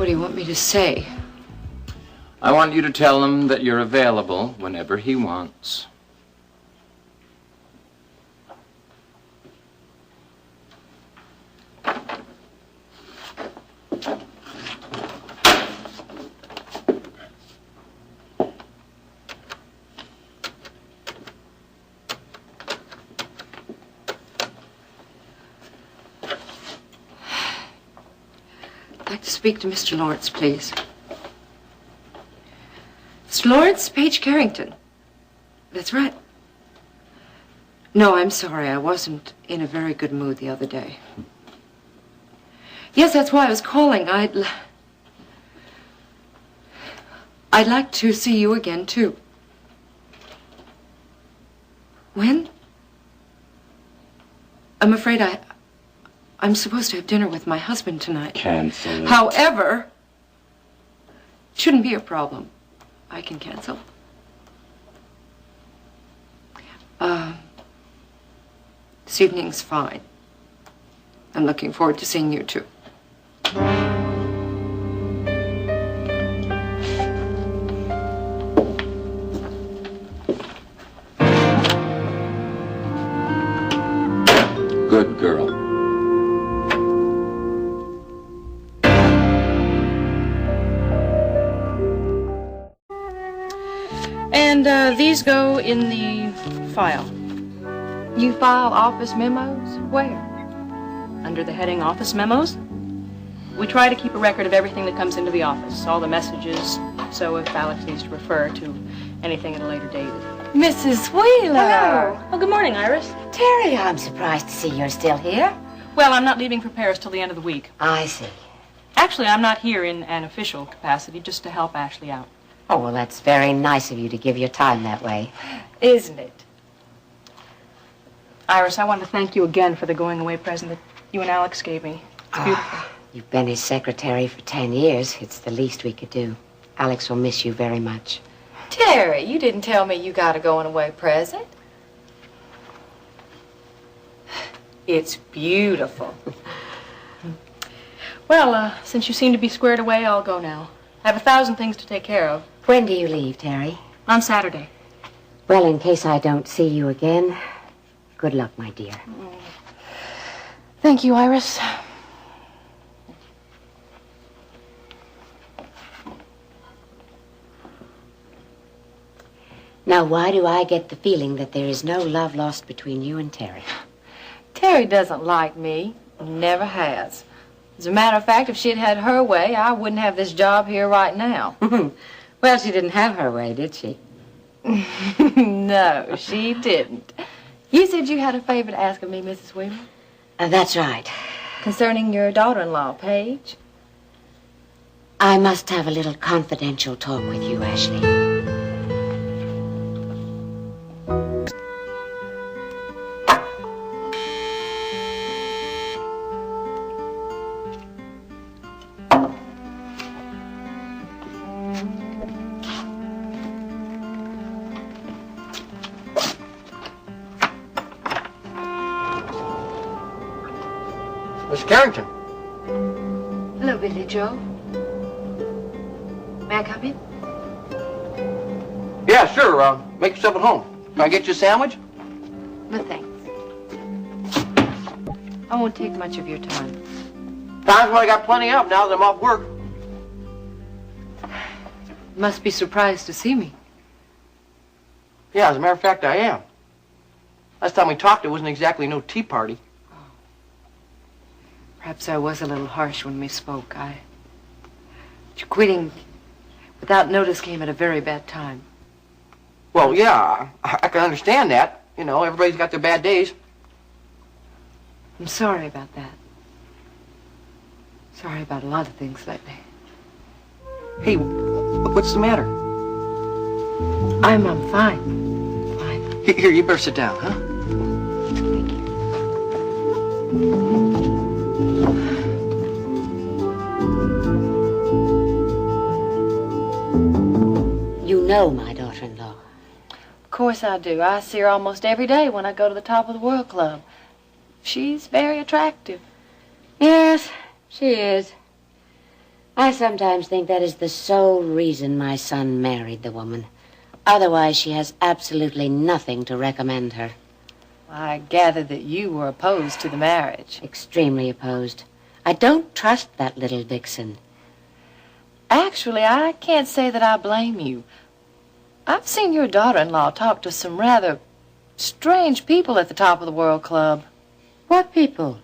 What do you want me to say? I want you to tell him that you're available whenever he wants. I'd like to speak to Mr. Lawrence, please. Mr. Lawrence, Paige Carrington. That's right. No, I'm sorry. I wasn't in a very good mood the other day. Yes, that's why I was calling. I'd like to see you again, too. When? I'm afraid I'm supposed to have dinner with my husband tonight. Cancel it. However, it shouldn't be a problem. I can cancel. This evening's fine. I'm looking forward to seeing you too. Good girl. And these go in the file. You file office memos? Where? Under the heading Office Memos. We try to keep a record of everything that comes into the office, all the messages, so if Alex needs to refer to anything at a later date. Mrs. Wheeler. Hello. Oh, good morning, Iris. Terry, I'm surprised to see you're still here. Well, I'm not leaving for Paris till the end of the week. I see. Actually, I'm not here in an official capacity, just to help Ashley out. Oh, well, that's very nice of you to give your time that way. Isn't it? Iris, I want to thank you again for the going-away present that you and Alex gave me. It's beautiful. You've been his secretary for 10 years. It's the least we could do. Alex will miss you very much. Terry, you didn't tell me you got a going-away present. It's beautiful. Well, since you seem to be squared away, I'll go now. I have 1,000 things to take care of. When do you leave, Terry? On Saturday. Well, in case I don't see you again, good luck, my dear. Thank you, Iris. Now, why do I get the feeling that there is no love lost between you and Terry? Terry doesn't like me. Never has. As a matter of fact, if she'd had her way, I wouldn't have this job here right now. Well, she didn't have her way, did she? No, she didn't. You said you had a favor to ask of me, Mrs. Wheeler. That's right. Concerning your daughter-in-law, Paige. I must have a little confidential talk with you, Ashley. Miss Carrington. Hello, Billy Joe. May I come in? Yeah, sure. Make yourself at home. Can I get you a sandwich? No, thanks. I won't take much of your time. Time's what I got plenty of now that I'm off work. You must be surprised to see me. Yeah, as a matter of fact, I am. Last time we talked, it wasn't exactly no tea party. Perhaps I was a little harsh when we spoke. Your quitting without notice came at a very bad time. Well, yeah, I can understand that. You know, everybody's got their bad days. I'm sorry about that. Sorry about a lot of things lately. Hey, what's the matter? I'm fine. Fine. Here, you better sit down, huh? Thank you. You know my daughter-in-law. Of course I do. I see her almost every day when I go to the Top of the World Club. She's very attractive. Yes, she is. I sometimes think that is the sole reason my son married the woman. Otherwise, she has absolutely nothing to recommend her. I gather that you were opposed to the marriage. Extremely opposed. I don't trust that little vixen. Actually, I can't say that I blame you. I've seen your daughter-in-law talk to some rather strange people at the Top of the World Club. What people?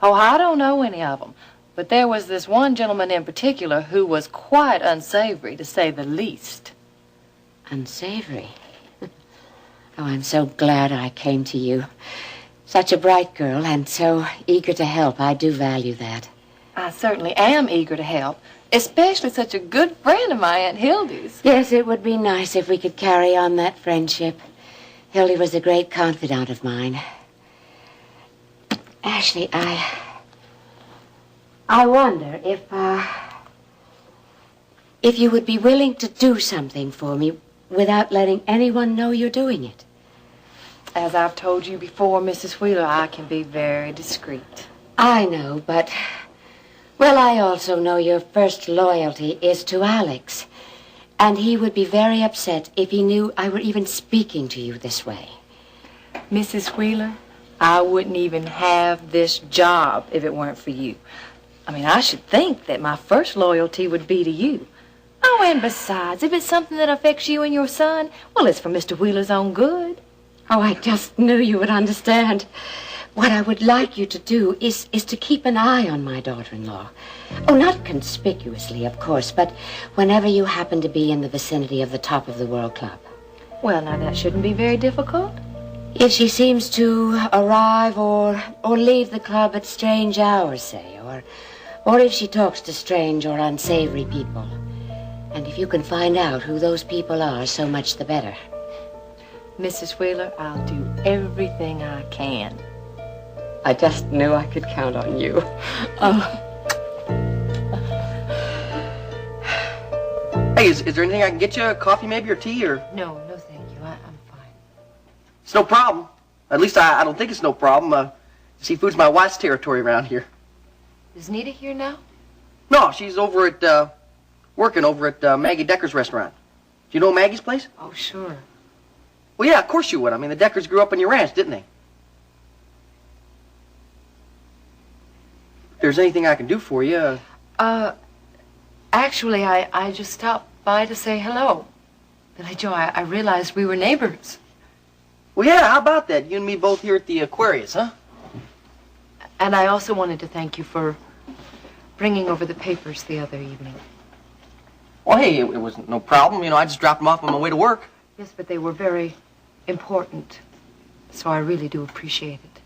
Oh, I don't know any of them. But there was this one gentleman in particular who was quite unsavory, to say the least. Unsavory? Oh, I'm so glad I came to you. Such a bright girl and so eager to help. I do value that. I certainly am eager to help, especially such a good friend of my Aunt Hildy's. Yes, it would be nice if we could carry on that friendship. Hildy was a great confidant of mine. Ashley, I wonder if you would be willing to do something for me without letting anyone know you're doing it. As I've told you before, Mrs. Wheeler, I can be very discreet. I know, but, well, I also know your first loyalty is to Alex. And he would be very upset if he knew I were even speaking to you this way. Mrs. Wheeler, I wouldn't even have this job if it weren't for you. I mean, I should think that my first loyalty would be to you. Oh, and besides, if it's something that affects you and your son, well, it's for Mr. Wheeler's own good. Oh, I just knew you would understand. What I would like you to do is to keep an eye on my daughter-in-law. Oh, not conspicuously, of course, but whenever you happen to be in the vicinity of the Top of the World Club. Well, now, that shouldn't be very difficult. If she seems to arrive or leave the club at strange hours, say, or if she talks to strange or unsavory people. And if you can find out who those people are, so much the better. Mrs. Wheeler, I'll do everything I can. I just knew I could count on you. Hey, is there anything I can get you? Coffee maybe, or tea, or... No, thank you. I'm fine. It's no problem. At least I don't think it's no problem. Seafood's my wife's territory around here. Is Nita here now? No, she's over at, working over at Maggie Decker's restaurant. Do you know Maggie's place? Oh, sure. Well, yeah, of course you would. I mean, the Deckers grew up on your ranch, didn't they? If there's anything I can do for you... Actually, I just stopped by to say hello. Billy Joe, I realized we were neighbors. Well, yeah, how about that? You and me both here at the Aquarius, huh? And I also wanted to thank you for bringing over the papers the other evening. Well, hey, it wasn't no problem. You know, I just dropped them off on my way to work. Yes, but they were very important, so I really do appreciate it.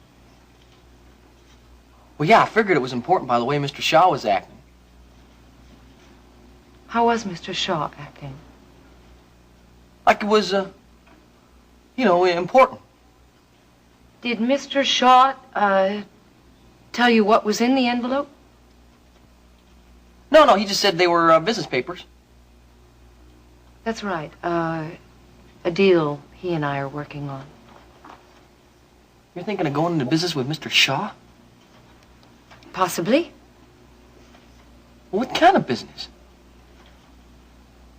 Well, yeah, I figured it was important by the way Mr. Shaw was acting. How was Mr. Shaw acting? Like it was, you know, important. Did Mr. Shaw, tell you what was in the envelope? No, he just said they were business papers. That's right. A deal he and I are working on. You're thinking of going into business with Mr. Shaw? Possibly. Well, what kind of business?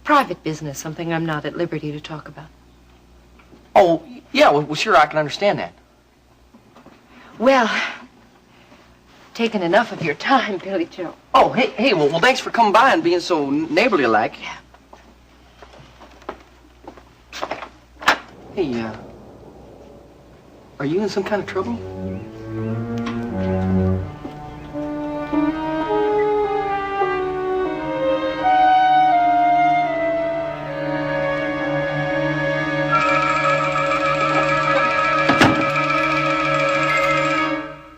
Private business, something I'm not at liberty to talk about. Oh, yeah, well, sure, I can understand that. Well, taken enough of your time, Billy Joe. Oh, hey, well, thanks for coming by and being so neighborly-like. Yeah. Hey, are you in some kind of trouble?